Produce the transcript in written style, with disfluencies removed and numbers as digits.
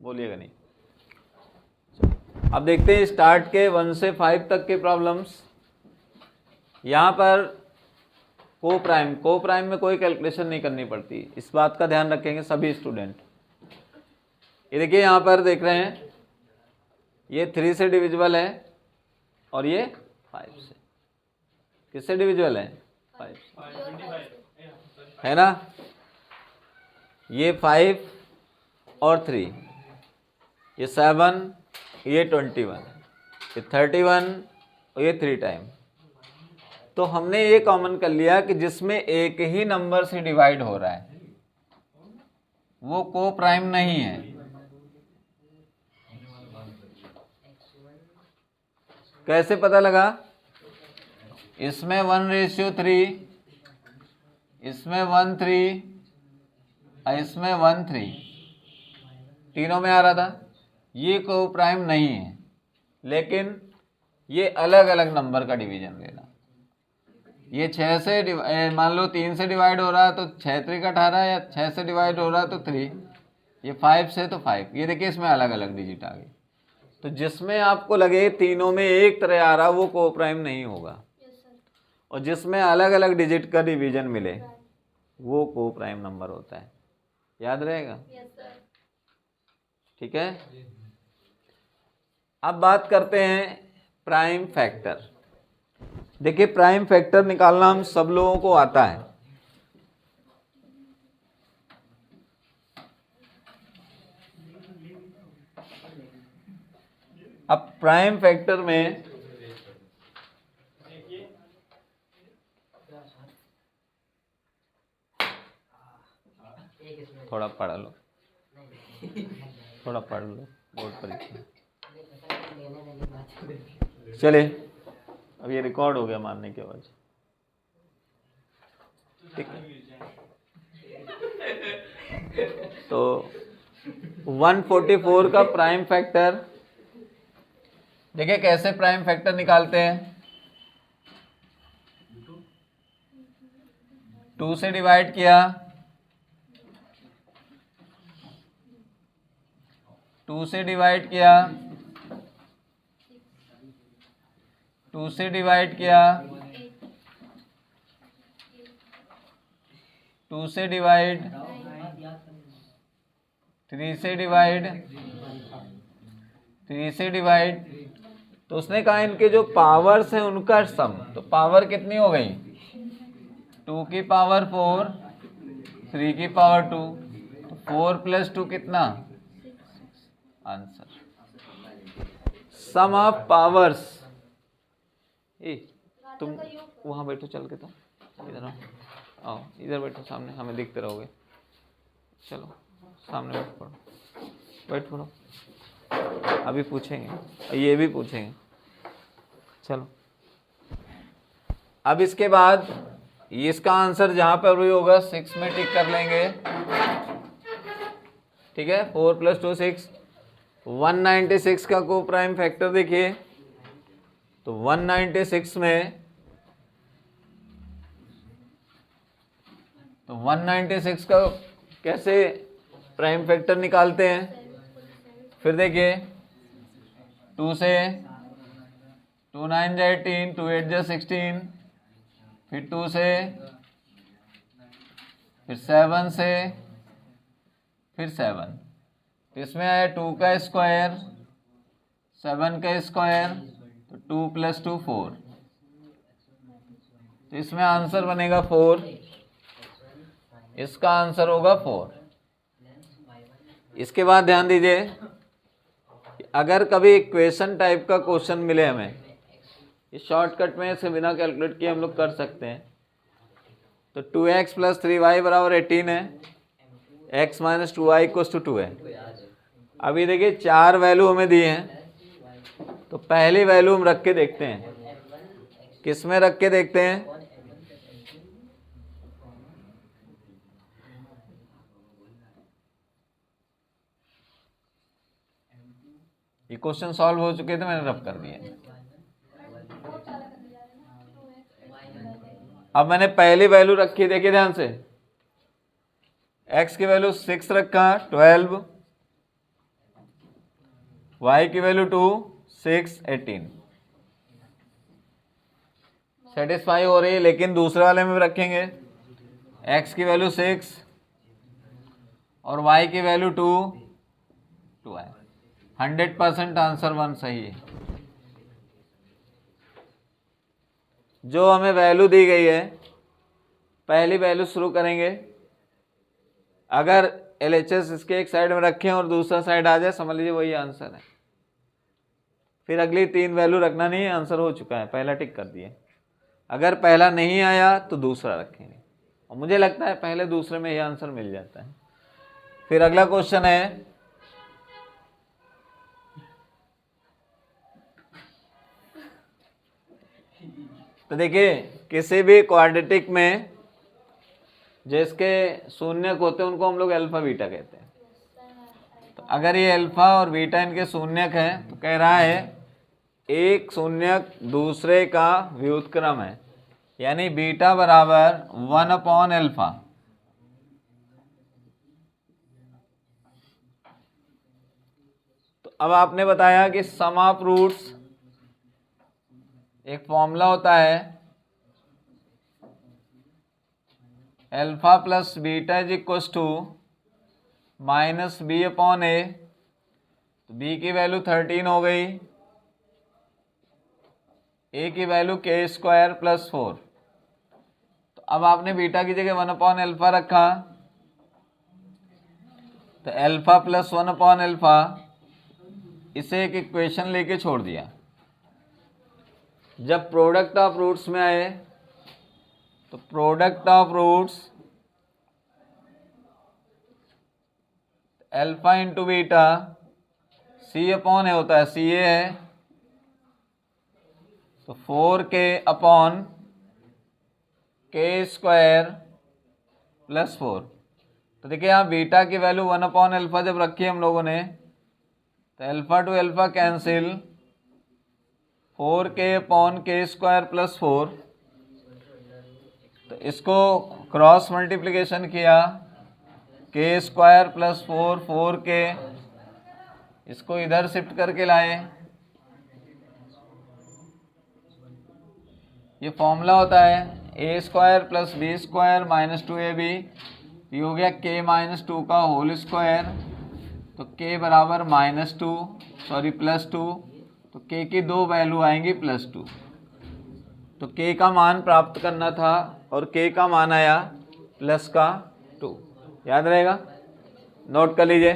बोलिएगा नहीं। अब देखते हैं स्टार्ट के 1 से 5 तक के प्रॉब्लम्स। यहाँ पर को प्राइम में कोई कैलकुलेशन नहीं करनी पड़ती, इस बात का ध्यान रखेंगे सभी स्टूडेंट। ये देखिए यहाँ पर देख रहे हैं, ये 3 से डिविजिबल है और ये 5 से। किससे डिविजिबल है? 5 से, है ना। ये 5 और 3, ये 7, ये 21, ये 31 और ये 3 टाइम। तो हमने ये कॉमन कर लिया कि जिसमें एक ही नंबर से डिवाइड हो रहा है वो को प्राइम नहीं है। कैसे पता लगा? इसमें 1:3, इसमें 1:3, इसमें 1:3, तीनों में आ रहा था। ये को प्राइम नहीं है, लेकिन ये अलग अलग नंबर का डिवीजन लेना। ये 6 से मान लो 3 से डिवाइड हो रहा है तो 6 3 18, या 6 से डिवाइड हो रहा है तो 3, ये 5 से तो 5। ये देखिए इसमें अलग अलग डिजिट आ गई। तो जिसमें आपको लगे तीनों में एक तरह आ रहा वो को प्राइम नहीं होगा, और जिसमें अलग अलग डिजिट का डिवीजन मिले वो को प्राइम नंबर होता है। याद रहेगा? ठीक है। अब बात करते हैं प्राइम फैक्टर। देखिए प्राइम फैक्टर निकालना हम सब लोगों को आता है। अब प्राइम फैक्टर में थोड़ा पढ़ लो, थोड़ा पढ़ लो, बोर्ड परीक्षा। चले, अब ये रिकॉर्ड हो गया मारने के बाद, ठीक है। तो 144 का प्राइम फैक्टर देखिए कैसे प्राइम फैक्टर निकालते हैं। 2 से डिवाइड किया, 2 से डिवाइड किया, 2 से डिवाइड किया, 2 से डिवाइड, 3 से डिवाइड, 3 से डिवाइड। तो उसने कहा इनके जो पावर्स हैं उनका सम। तो पावर कितनी हो गई? 2 की पावर 4, 3 की पावर 2, तो 4 + 2 कितना? Answer sum of powers. तुम वहां बैठो चल के, तो इधर आओ, इधर बैठो सामने, हमें दिखते रहोगे। चलो सामने बैठ पढ़ो, बैठ पढ़ो। अभी पूछेंगे, ये भी पूछेंगे। चलो अब इसके बाद इसका आंसर जहां पर भी होगा 6 में टिक कर लेंगे, ठीक है। 4 + 2 6, 196 का को प्राइम फैक्टर देखिए। तो 196 में, तो 196 का कैसे प्राइम फैक्टर निकालते हैं? फिर देखिए 2 से, 2 9 जा 18, 2 8 जा 16, फिर 2 से, फिर 7 से, फिर 7। तो इसमें आया 2 का स्क्वायर, 7 का स्क्वायर, तो 2 + 2 4। तो इसमें आंसर बनेगा 4, इसका आंसर होगा 4। इसके बाद ध्यान दीजिए, अगर कभी इक्वेशन टाइप का क्वेश्चन मिले हमें, इस शॉर्टकट में इसे बिना कैलकुलेट किए हम लोग कर सकते हैं। तो 2x + 3y = 18 है, x - 2y = 2 है। अभी देखिए 4 वैल्यू हमें दिए हैं, तो पहली वैल्यू हम रख के देखते हैं। किस में रख के देखते हैं? ये क्वेश्चन सॉल्व हो चुके थे, मैंने रब कर दिए। अब मैंने पहली वैल्यू रखी, देखिए ध्यान से, x की वैल्यू 6 रखा, 12, y की वैल्यू 2, 6, 18 सेटिस्फाई हो रही है, लेकिन दूसरे वाले में भी रखेंगे x की वैल्यू 6 और y की वैल्यू 2 है। 100% आंसर 1 सही है। जो हमें वैल्यू दी गई है, पहली वैल्यू शुरू करेंगे। अगर LHS इसके एक साइड में रखें और दूसरा साइड आ जाए, समझ लीजिए वही आंसर है। फिर अगली 3 वैल्यू रखना नहीं है, आंसर हो चुका है, पहला टिक कर दिए। अगर पहला नहीं आया तो दूसरा रखेंगे, और मुझे लगता है पहले दूसरे में ये आंसर मिल जाता है। फिर अगला क्वेश्चन है, तो देखिए किसी भी क्वाड्रेटिक में जिसके शून्यक होते हैं उनको हम लोग अल्फा बीटा कहते हैं। तो अगर ये अल्फा और बीटा इनके शून्यक हैं, तो कह रहा है एक शून्यक दूसरे का व्युत्क्रम है, यानी बीटा बराबर 1/अल्फा। तो अब आपने बताया कि सम ऑफ रूट्स एक फॉर्मूला होता है, alpha plus beta is equals to -b/a। तो b की वैल्यू 13 हो गई, a की वैल्यू k² + 4। तो अब आपने बीटा की जगह 1/अल्फा रखा, तो अल्फा प्लस 1/अल्फा, इसे एक इक्वेशन लेके छोड़ दिया। जब प्रोडक्ट ऑफ रूट्स में आए, तो product of roots alpha into beta c/a होता है, ca है, तो 4k/k² + 4। तो देखिए यहाँ बीटा की वैल्यू 1/अल्फा जब रखी हम लोगों ने, तो alpha two alpha cancel, 4k/k² + 4। तो इसको क्रॉस मल्टीप्लिकेशन किया, k² + 4, 4k, इसको इधर शिफ्ट करके लाए। ये फॉर्मूला होता है a² + b² - 2ab। ये हो गया k-2 का होल स्क्वायर, तो k बराबर +2। तो k की 2 वैल्यू आएंगी +2। तो k का मान प्राप्त करना था और k का मान आया +2। याद रहेगा, नोट कर लीजिए।